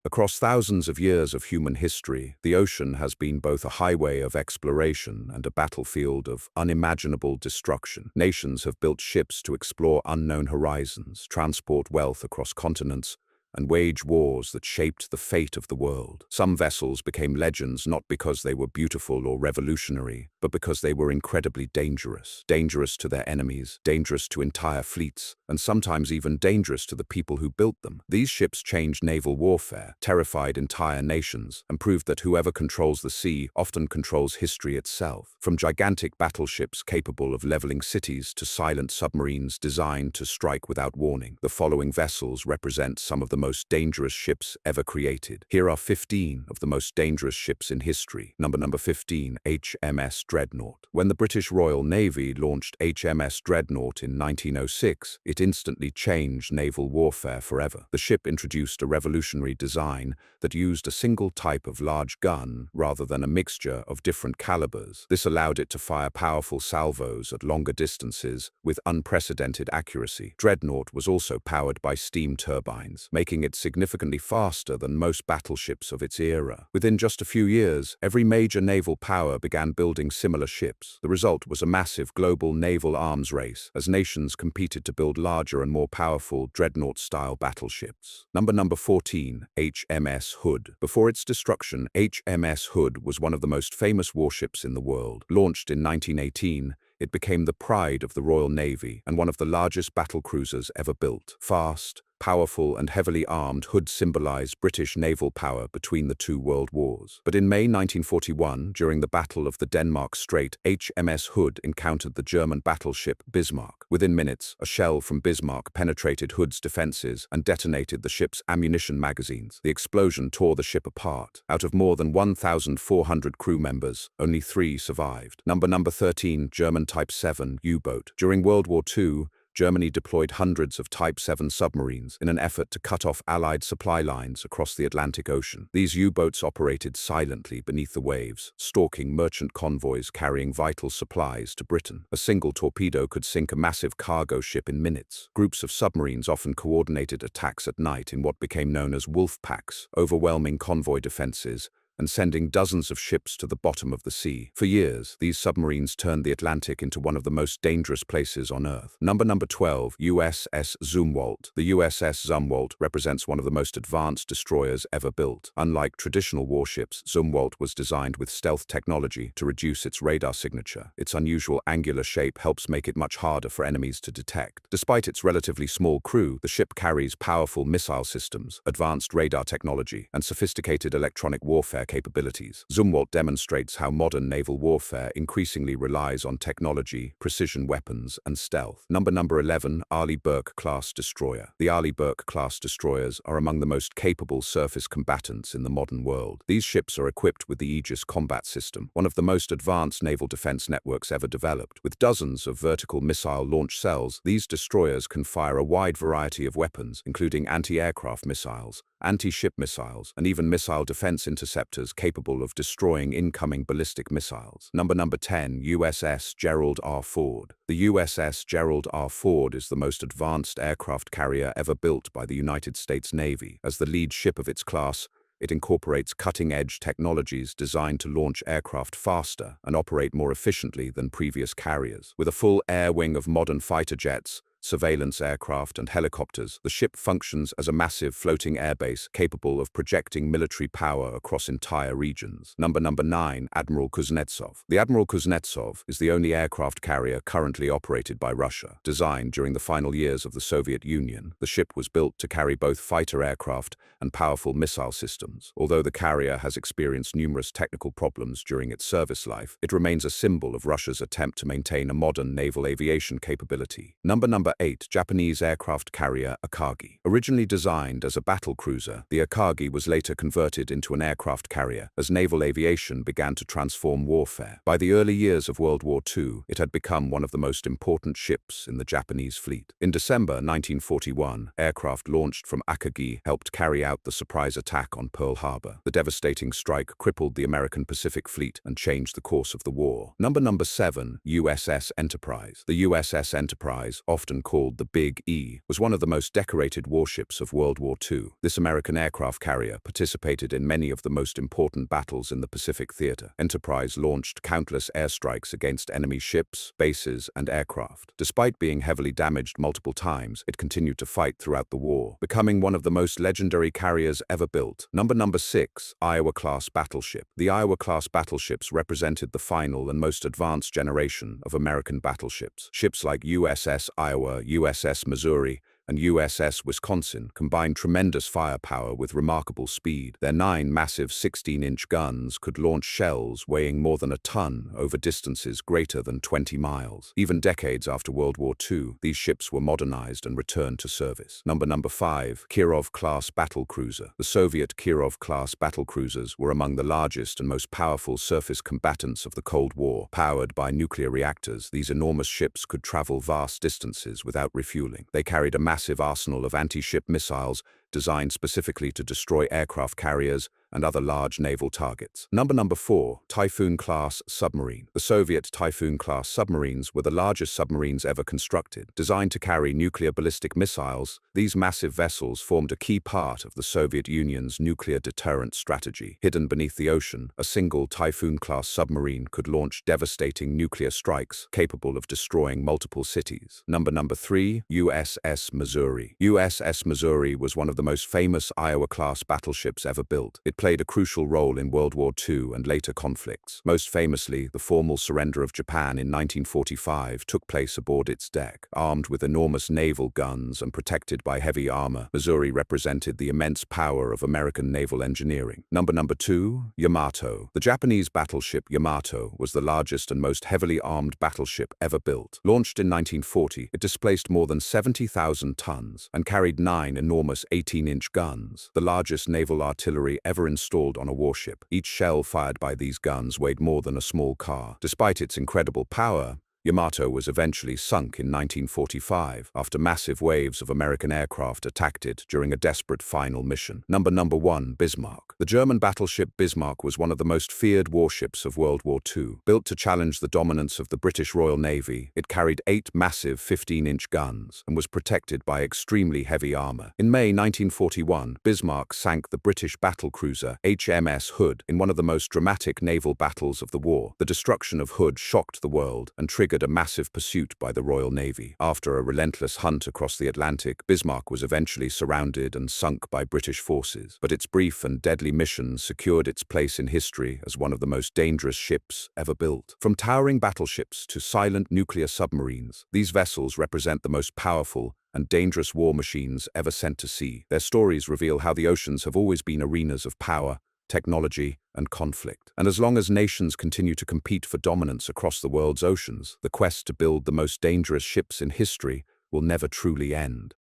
Across thousands of years of human history, the ocean has been both a highway of exploration and a battlefield of unimaginable destruction. Nations have built ships to explore unknown horizons, transport wealth across continents, and wage wars that shaped the fate of the world. Some vessels became legends not because they were beautiful or revolutionary, but because they were incredibly dangerous. Dangerous to their enemies, dangerous to entire fleets, and sometimes even dangerous to the people who built them. These ships changed naval warfare, terrified entire nations, and proved that whoever controls the sea often controls history itself. From gigantic battleships capable of leveling cities to silent submarines designed to strike without warning, the following vessels represent some of the most dangerous ships ever created. Here are 15 of the most dangerous ships in history. Number 15, HMS Dreadnought. When the British Royal Navy launched HMS Dreadnought in 1906, it instantly changed naval warfare forever. The ship introduced a revolutionary design that used a single type of large gun rather than a mixture of different calibers. This allowed it to fire powerful salvos at longer distances with unprecedented accuracy. Dreadnought was also powered by steam turbines, making it significantly faster than most battleships of its era. Within just a few years, every major naval power began building similar ships. The result was a massive global naval arms race, as nations competed to build larger and more powerful dreadnought-style battleships. Number 14, HMS Hood. Before its destruction, HMS Hood was one of the most famous warships in the world. Launched in 1918, it became the pride of the Royal Navy and one of the largest battlecruisers ever built. Fast, powerful and heavily armed, Hood symbolized British naval power between the two world wars. But in May 1941, during the Battle of the Denmark Strait, HMS Hood encountered the German battleship Bismarck. Within minutes, a shell from Bismarck penetrated Hood's defenses and detonated the ship's ammunition magazines. The explosion tore the ship apart. Out of more than 1,400 crew members, only 3 survived. Number 13, German Type 7 U-boat. During World War II, Germany deployed hundreds of Type 7 submarines in an effort to cut off Allied supply lines across the Atlantic Ocean. These U-boats operated silently beneath the waves, stalking merchant convoys carrying vital supplies to Britain. A single torpedo could sink a massive cargo ship in minutes. Groups of submarines often coordinated attacks at night in what became known as wolf packs, overwhelming convoy defenses and sending dozens of ships to the bottom of the sea. For years, these submarines turned the Atlantic into one of the most dangerous places on Earth. Number 12, USS Zumwalt. The USS Zumwalt represents one of the most advanced destroyers ever built. Unlike traditional warships, Zumwalt was designed with stealth technology to reduce its radar signature. Its unusual angular shape helps make it much harder for enemies to detect. Despite its relatively small crew, the ship carries powerful missile systems, advanced radar technology, and sophisticated electronic warfare capabilities. Zumwalt demonstrates how modern naval warfare increasingly relies on technology, precision weapons, and stealth. Number 11, Arleigh Burke-class destroyer. The Arleigh Burke-class destroyers are among the most capable surface combatants in the modern world. These ships are equipped with the Aegis combat system, one of the most advanced naval defense networks ever developed. With dozens of vertical missile launch cells, these destroyers can fire a wide variety of weapons, including anti-aircraft missiles, anti-ship missiles, and even missile defense interceptors capable of destroying incoming ballistic missiles. Number 10, USS Gerald R. Ford. The USS Gerald R. Ford is the most advanced aircraft carrier ever built by the United States Navy. As the lead ship of its class, it incorporates cutting-edge technologies designed to launch aircraft faster and operate more efficiently than previous carriers. With a full air wing of modern fighter jets, surveillance aircraft, and helicopters, the ship functions as a massive floating airbase capable of projecting military power across entire regions. Number 9, Admiral Kuznetsov. The Admiral Kuznetsov is the only aircraft carrier currently operated by Russia. Designed during the final years of the Soviet Union, the ship was built to carry both fighter aircraft and powerful missile systems. Although the carrier has experienced numerous technical problems during its service life, it remains a symbol of Russia's attempt to maintain a modern naval aviation capability. Number 8, Japanese aircraft carrier Akagi. Originally designed as a battle cruiser, the Akagi was later converted into an aircraft carrier as naval aviation began to transform warfare. By the early years of World War II, it had become one of the most important ships in the Japanese fleet. In December 1941, aircraft launched from Akagi helped carry out the surprise attack on Pearl Harbor. The devastating strike crippled the American Pacific Fleet and changed the course of the war. Number 7, USS Enterprise. The USS Enterprise, often often called the Big E, was one of the most decorated warships of World War II. This American aircraft carrier participated in many of the most important battles in the Pacific Theater. Enterprise launched countless airstrikes against enemy ships, bases, and aircraft. Despite being heavily damaged multiple times, it continued to fight throughout the war, becoming one of the most legendary carriers ever built. Number 6, Iowa-class battleship. The Iowa-class battleships represented the final and most advanced generation of American battleships. Ships like USS Iowa, USS Missouri, and USS Wisconsin combined tremendous firepower with remarkable speed. Their 9 massive 16-inch guns could launch shells weighing more than a ton over distances greater than 20 miles. Even decades after World War II, these ships were modernized and returned to service. Number 5, Kirov-class battlecruiser. The Soviet Kirov-class battlecruisers were among the largest and most powerful surface combatants of the Cold War. Powered by nuclear reactors, these enormous ships could travel vast distances without refueling. They carried a massive arsenal of anti-ship missiles designed specifically to destroy aircraft carriers and other large naval targets. Number 4, Typhoon-class submarine. The Soviet Typhoon-class submarines were the largest submarines ever constructed. Designed to carry nuclear ballistic missiles, these massive vessels formed a key part of the Soviet Union's nuclear deterrent strategy. Hidden beneath the ocean, a single Typhoon-class submarine could launch devastating nuclear strikes capable of destroying multiple cities. Number 3, USS Missouri. USS Missouri was one of the most famous Iowa-class battleships ever built. It played a crucial role in World War II and later conflicts. Most famously, the formal surrender of Japan in 1945 took place aboard its deck. Armed with enormous naval guns and protected by heavy armor, Missouri represented the immense power of American naval engineering. Number 2, Yamato. The Japanese battleship Yamato was the largest and most heavily armed battleship ever built. Launched in 1940, it displaced more than 70,000 tons and carried 9 enormous 18-inch guns, the largest naval artillery ever installed on a warship. Each shell fired by these guns weighed more than a small car. Despite its incredible power, Yamato was eventually sunk in 1945 after massive waves of American aircraft attacked it during a desperate final mission. Number 1, Bismarck. The German battleship Bismarck was one of the most feared warships of World War II. Built to challenge the dominance of the British Royal Navy, it carried 8 massive 15-inch guns and was protected by extremely heavy armor. In May 1941, Bismarck sank the British battlecruiser HMS Hood in one of the most dramatic naval battles of the war. The destruction of Hood shocked the world and triggered a massive pursuit by the Royal Navy. After a relentless hunt across the Atlantic, Bismarck was eventually surrounded and sunk by British forces. But its brief and deadly mission secured its place in history as one of the most dangerous ships ever built. From towering battleships to silent nuclear submarines, these vessels represent the most powerful and dangerous war machines ever sent to sea. Their stories reveal how the oceans have always been arenas of power, technology, and conflict. And as long as nations continue to compete for dominance across the world's oceans, the quest to build the most dangerous ships in history will never truly end.